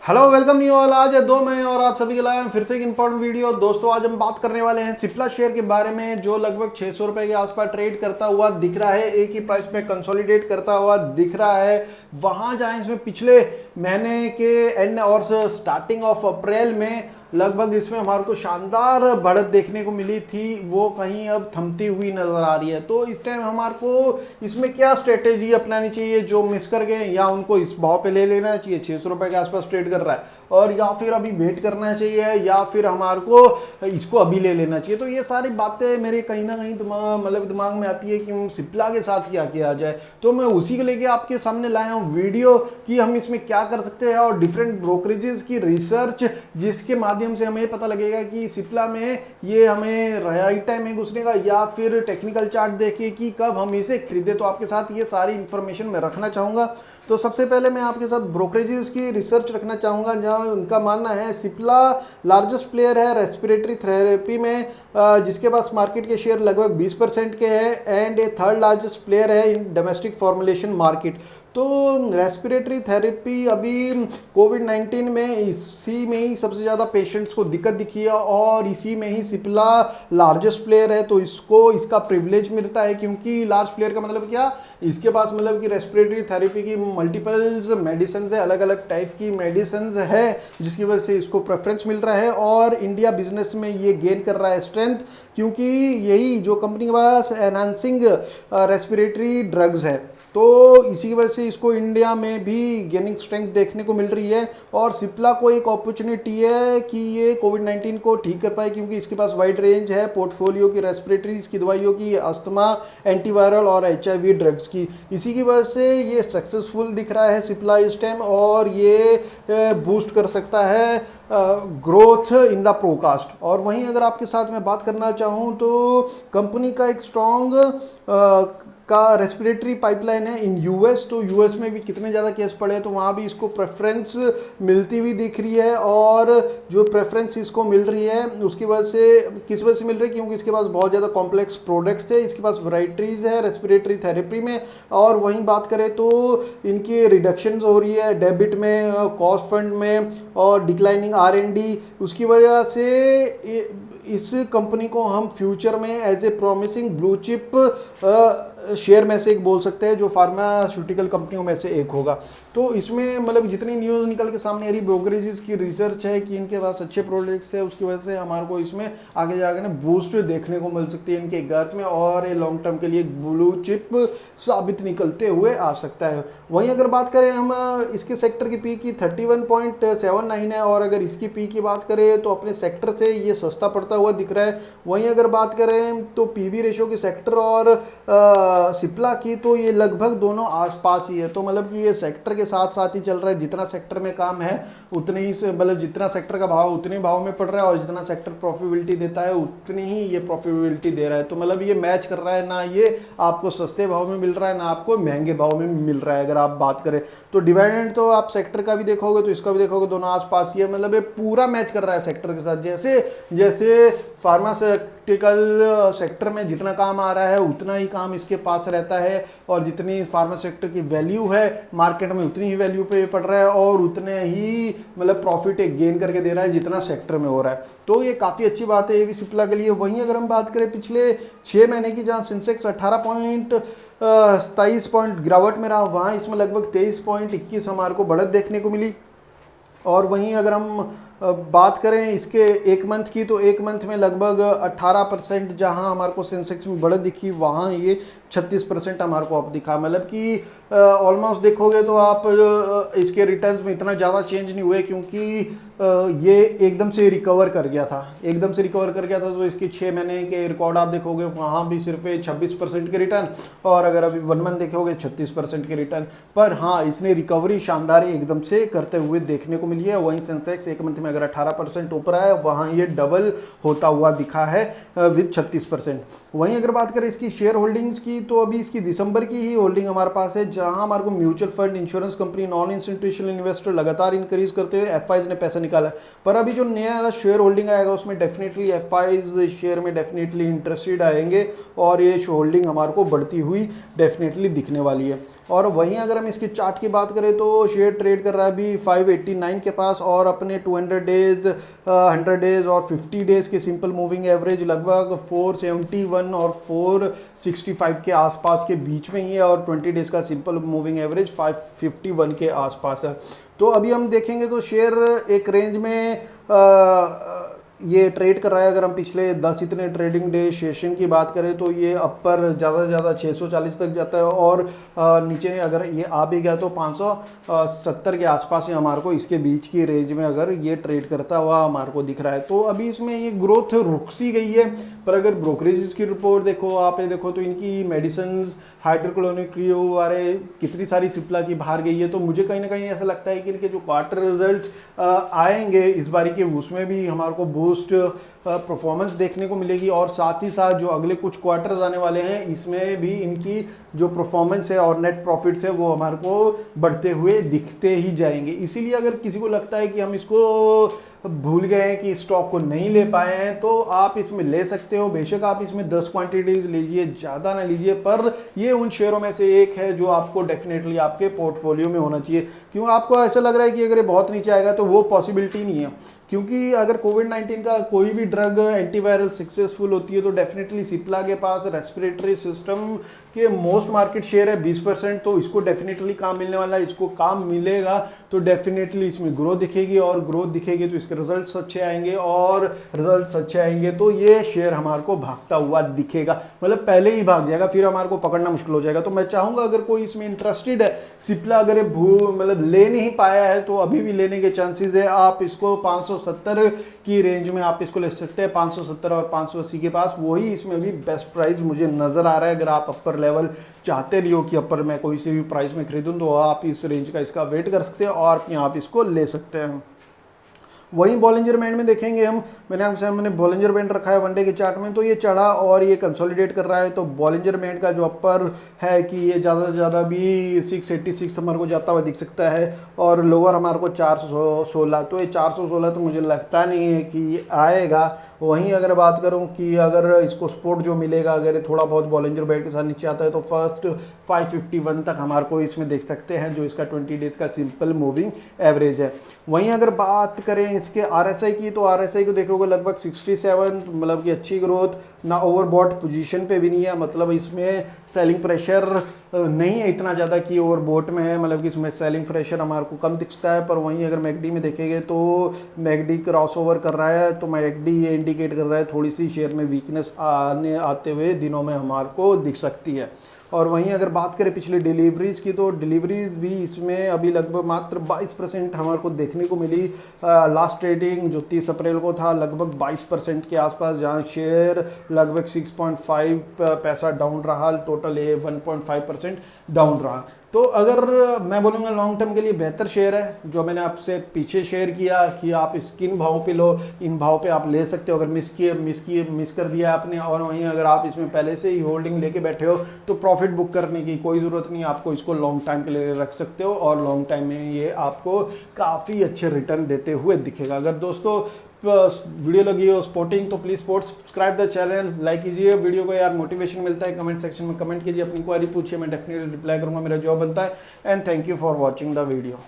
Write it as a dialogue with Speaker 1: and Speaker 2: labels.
Speaker 1: Hello welcome you all. आज है 2 मई और आज सभी के लाए हैं फिर से एक इंपॉर्टेंट वीडियो। दोस्तों आज हम बात करने वाले हैं सिप्ला शेयर के बारे में, जो लगभग 600 रुपए के आसपास ट्रेड करता हुआ दिख रहा है, एक ही प्राइस में कंसोलिडेट करता हुआ दिख रहा है। वहां जहां इसमें पिछले महीने के एंड और स्टार्टिंग ऑफ अप्रैल में लगभग इसमें हमारे को शानदार बढ़त देखने को मिली थी, वो कहीं अब थमती हुई नजर आ रही है। तो इस टाइम हमारे को इसमें क्या स्ट्रेटेजी अपनानी चाहिए? जो मिस कर गए या उनको इस भाव पे ले लेना चाहिए, 600 रुपए के आसपास ट्रेड कर रहा है, और या फिर अभी वेट करना चाहिए, या फिर हमारे को इसको अभी ले लेना चाहिए। तो ये सारी बातें मेरे कहीं ना कहीं दिमाग में आती है कि सिप्ला के साथ क्या किया जाए। तो मैं उसी को लेके आपके सामने लाया हूँ वीडियो कि हम इसमें क्या कर सकते हैं, और डिफरेंट ब्रोकरेजेस की रिसर्च जिसके माध्यम से हमें पता लगेगा कि सिप्ला में ये हमें राइट टाइम है घुसने का, या फिर टेक्निकल चार्ट देखे कि कब हम इसे खरीदे। तो आपके साथ ये सारी इंफॉर्मेशन मैं रखना चाहूंगा। तो सबसे पहले मैं आपके साथ ब्रोकरेजेस की रिसर्च रखना चाहूंगा, जहां उनका मानना है सिप्ला लार्जेस्ट प्लेयर है रेस्पिरेटरी थेरेपी में, जिसके पास मार्केट के शेयर लगभग 20% के हैं, and A third largest player है इन डोमेस्टिक फॉर्मुलेशन मार्केट। तो रेस्पिरेटरी थेरेपी अभी कोविड-19 में इसी में ही सबसे ज़्यादा पेशेंट्स को दिक्कत दिखी है, और इसी में ही सिप्ला लार्जेस्ट प्लेयर है। तो इसको इसका प्रिविलेज मिलता है, क्योंकि लार्ज प्लेयर का मतलब क्या, इसके पास मतलब कि रेस्पिरेटरी थेरेपी की मल्टीपल्स मेडिसिन है, अलग अलग टाइप की मेडिसिन है, जिसकी वजह से इसको प्रेफरेंस मिल रहा है, और इंडिया बिजनेस में ये गेन कर रहा है स्ट्रेंथ, क्योंकि यही जो कंपनी के पास एनहांसिंग रेस्पिरेटरी ड्रग्स है। तो इसी की वजह से इसको इंडिया में भी गेनिंग स्ट्रेंथ देखने को मिल रही है। और सिप्ला को एक अपॉर्चुनिटी है कि ये कोविड-19 को ठीक कर पाए, क्योंकि इसके पास वाइड रेंज है पोर्टफोलियो की रेस्पिरेटरीज की दवाइयों की, अस्थमा, एंटीवायरल और HIV ड्रग्स की। इसी की वजह से ये सक्सेसफुल दिख रहा है सिप्ला इस टाइम, और ये बूस्ट कर सकता है ग्रोथ इन द प्रोकास्ट। और वहीं अगर आपके साथ मैं बात करना चाहूँ तो कंपनी का एक स्ट्रॉन्ग का रेस्पिरेटरी पाइपलाइन है इन यूएस। तो यूएस में भी कितने ज़्यादा केस पड़े हैं, तो वहाँ भी इसको प्रेफरेंस मिलती हुई दिख रही है। और जो प्रेफरेंस इसको मिल रही है उसकी वजह से, किस वजह से मिल रही है, क्योंकि इसके पास बहुत ज़्यादा कॉम्प्लेक्स प्रोडक्ट्स है, इसके पास वैराइटीज़ है रेस्पिरेटरी थेरेपी में। और वहीं बात करें तो इनकी रिडक्शन हो रही है डेबिट में, कॉस्ट फंड में, और डिक्लाइनिंग R&D। उसकी वजह से इस कंपनी को हम फ्यूचर में as a promising blue chip share में से एक बोल सकते हैं, जो फार्मास्यूटिकल कंपनियों में से एक होगा। तो इसमें मतलब जितनी न्यूज़ निकल के सामने आ रही, ब्रोकरेजेस की रिसर्च है कि इनके पास अच्छे प्रोडक्ट्स है, उसकी वजह से हमारे को इसमें आगे जाकर ना बूस्ट देखने को मिल सकती है इनके गर्थ में, और ये लॉन्ग टर्म के लिए ब्लू चिप साबित निकलते हुए आ सकता है। वहीं अगर बात करें हम इसके सेक्टर की पी की 31.79 है, और अगर इसकी पी की बात करें तो अपने सेक्टर से ये सस्ता पड़ता हुआ दिख रहा है। वहीं अगर बात करें तो PB रेशो की सेक्टर और सिप्ला की, तो ये लगभग दोनों आसपास ही है। तो मतलब कि ये सेक्टर के साथ साथ ही चल रहा है, जितना सेक्टर में काम है उतने ही से, मतलब जितना सेक्टर का भाव उतने भाव में पड़ रहा है, और जितना सेक्टर प्रॉफिटेबिलिटी देता है उतनी ही ये प्रॉफिटेबिलिटी दे रहा है। तो मतलब ये मैच कर रहा है, ना ये आपको सस्ते भाव में मिल रहा है, ना आपको महंगे भाव में मिल रहा है। अगर आप बात करें तो डिविडेंड तो आप सेक्टर का भी देखोगे तो इसका भी देखोगे, दोनों आसपास ही है। मतलब ये पूरा मैच कर रहा है सेक्टर के साथ। जैसे जैसे फार्मास्यूटिकल सेक्टर में जितना काम आ रहा है उतना ही काम इसके पास रहता है, और जितनी फार्मा सेक्टर की वैल्यू है मार्केट में उतनी ही वैल्यू पे पड़ रहा है, और उतने ही मतलब प्रॉफिट एक गेन करके दे रहा है जितना सेक्टर में हो रहा है। तो ये काफ़ी अच्छी बात है ये भी सिप्ला के लिए। वहीं अगर हम बात करें पिछले 6 महीने की, जहाँ सेंसेक्स 27 पॉइंट गिरावट में रहा, वहाँ इसमें लगभग 23.21 हमारे को बढ़त देखने को मिली। और वहीं अगर हम बात करें इसके एक मंथ की, तो एक मंथ में लगभग 18% जहां हमारे को सेंसेक्स में बढ़त दिखी, वहां ये 36% हमारे को अब दिखा। मतलब कि ऑलमोस्ट देखोगे तो आप इसके रिटर्न्स में इतना ज़्यादा चेंज नहीं हुए, क्योंकि ये एकदम से रिकवर कर गया था, एकदम से रिकवर कर गया था। तो इसके 6 महीने के रिकॉर्ड आप देखोगे, वहाँ भी सिर्फ 26% के रिटर्न, और अगर अभी 1 मंथ देखोगे 36% के रिटर्न। पर हाँ, इसने रिकवरी शानदार एकदम से करते हुए देखने को मिली है। वहीं सेंसेक्स एक मंथ में अगर 18% ऊपर आया, वहाँ ये डबल होता हुआ दिखा है विद 36%। वहीं अगर बात करें इसकी शेयर होल्डिंग्स की, तो अभी इसकी दिसंबर की ही होल्डिंग हमारे पास है, जहां हमारे को mutual fund, insurance company, non institutional investor लगातार इंक्रीज करते हुए एफआईज ने पैसा निकाला। पर अभी जो नया शेयर होल्डिंग आएगा उसमें डेफिनेटली एफआईज शेयर में डेफिनेटली इंटरेस्टेड आएंगे, और ये होल्डिंग हमारे को बढ़ती हुई डेफिनेटली दिखने वाली है। और वहीं अगर हम इसकी चार्ट की बात करें तो शेयर ट्रेड कर रहा है अभी 589 के पास, और अपने 200 डेज 100 डेज और 50 डेज के सिंपल मूविंग एवरेज लगभग 471 और 465 के आसपास के बीच में ही है, और 20 डेज का सिंपल मूविंग एवरेज 551 के आसपास है। तो अभी हम देखेंगे तो शेयर एक रेंज में ये ट्रेड कर रहा है। अगर हम पिछले 10 इतने ट्रेडिंग डे सेशन की बात करें तो ये अपर ज़्यादा से ज़्यादा 640 तक जाता है, और नीचे अगर ये आ भी गया तो 570 के आसपास ही हमारे को इसके बीच की रेंज में अगर ये ट्रेड करता हुआ हमारे को दिख रहा है। तो अभी इसमें ये ग्रोथ रुक सी गई है, पर अगर ब्रोकरेज की रिपोर्ट देखो, आप ये देखो तो इनकी मेडिसिन हाइड्रोक्लोनिक वाले कितनी सारी सिप्ला की बाहर गई है। तो मुझे कहीं ना कहीं ऐसा लगता है कि इनके जो क्वार्टर रिजल्ट्स आएंगे इस बारी के, उसमें भी हमारे को बूस्ट परफॉर्मेंस देखने को मिलेगी, और साथ ही साथ जो अगले कुछ क्वार्टर्स आने वाले हैं इसमें भी इनकी जो परफॉर्मेंस है और नेट प्रॉफिट्स है वो हमारे को बढ़ते हुए दिखते ही जाएंगे। इसीलिए अगर किसी को लगता है कि हम इसको भूल गए हैं कि स्टॉक को नहीं ले पाए हैं तो आप इसमें ले सकते हो। बेशक आप इसमें 10 क्वांटिटीज लीजिए, ज़्यादा ना लीजिए, पर ये उन शेयरों में से एक है जो आपको डेफिनेटली आपके पोर्टफोलियो में होना चाहिए। क्यों आपको ऐसा लग रहा है कि अगर ये बहुत नीचे आएगा तो वो पॉसिबिलिटी नहीं है, क्योंकि अगर कोविड-19 का कोई भी ड्रग एंटीवायरल सक्सेसफुल होती है तो डेफिनेटली सिप्ला के पास रेस्पिरेटरी सिस्टम के मोस्ट मार्केट शेयर है 20%, तो इसको डेफिनेटली काम मिलने वाला है। इसको काम मिलेगा तो डेफिनेटली इसमें ग्रोथ दिखेगी, और ग्रोथ दिखेगी तो इसके रिजल्ट्स अच्छे आएंगे, और रिजल्ट्स अच्छे आएंगे तो ये शेयर हमारे को भागता हुआ दिखेगा, मतलब पहले ही भाग जाएगा, फिर हमारे को पकड़ना मुश्किल हो जाएगा। तो मैं चाहूंगा अगर कोई इसमें इंटरेस्टेड है, सिप्ला अगर मतलब ले नहीं पाया है तो अभी भी लेने के चांसेस है। आप इसको 570 की रेंज में आप इसको ले सकते हैं, 570 और 580 के पास, वही इसमें भी बेस्ट प्राइस मुझे नजर आ रहा है। अगर आप अपर लेवल चाहते नहीं हो कि अपर मैं कोई से भी प्राइस में खरीदूं तो आप इस रेंज का इसका वेट कर सकते हैं और अपने आप इसको ले सकते हैं। वहीं बॉलिंजर बैंड में देखेंगे हम, मैंने बॉलिंजर बैंड रखा है वनडे के चार्ट में, तो ये चढ़ा और ये कंसोलिडेट कर रहा है। तो बॉलिंजर बैंड का जो अपर है कि ये ज़्यादा से ज़्यादा भी 686 हमारे को जाता हुआ दिख सकता है, और लोअर हमारे को 416, तो ये 416 तो मुझे लगता नहीं है कि आएगा। वहीं अगर बात करूं कि अगर इसको सपोर्ट जो मिलेगा, अगर ये थोड़ा बहुत बॉलिंजर बैंड के साथ नीचे आता है तो फर्स्ट 551 तक हमारे को इसमें देख सकते हैं, जो इसका 20 डेज का सिंपल मूविंग एवरेज है। वहीं अगर बात करें इसके आरएसआई की, तो आरएसआई को देखोगे लगभग 67, मतलब कि अच्छी ग्रोथ, ना ओवरबॉट पोजीशन पे भी नहीं है, मतलब इसमें सेलिंग प्रेशर नहीं है इतना ज़्यादा कि ओवरबॉट में है, मतलब कि इसमें सेलिंग प्रेशर हमारे को कम दिखता है। पर वहीं अगर मैकडी में देखेंगे तो मैकडी क्रॉस ओवर कर रहा है, तो मैकडी ये इंडिकेट कर रहा है थोड़ी सी शेयर में वीकनेस आते हुए दिनों में हमारे को दिख सकती है। और वहीं अगर बात करें पिछले डिलीवरीज की, तो डिलीवरीज भी इसमें अभी लगभग मात्र 22% हमारे को देखने को मिली। लास्ट ट्रेडिंग जो 30 अप्रैल को था लगभग 22% के आसपास, जहां शेयर लगभग 6.5 पैसा डाउन रहा, टोटल ये 1.5% डाउन रहा। तो अगर मैं बोलूँगा लॉन्ग टर्म के लिए बेहतर शेयर है, जो मैंने आपसे पीछे शेयर किया कि आप इस किन भाव पे लो, इन भाव पे आप ले सकते हो अगर मिस कर दिया आपने। और वहीं अगर आप इसमें पहले से ही होल्डिंग लेके बैठे हो तो प्रॉफिट बुक करने की कोई ज़रूरत नहीं, आपको इसको लॉन्ग टाइम के लिए रख सकते हो, और लॉन्ग टाइम में ये आपको काफ़ी अच्छे रिटर्न देते हुए दिखेगा। अगर दोस्तों वीडियो लगी हो स्पोर्टिंग तो please sports subscribe the channel, like कीजिए वीडियो को, यार मोटिवेशन मिलता है। कमेंट सेक्शन में कमेंट कीजिए, अपनी क्वेरी पूछिए, मैं डेफिनेटली रिप्लाई करूंगा, मेरा जॉब बनता है। And thank you for watching the video.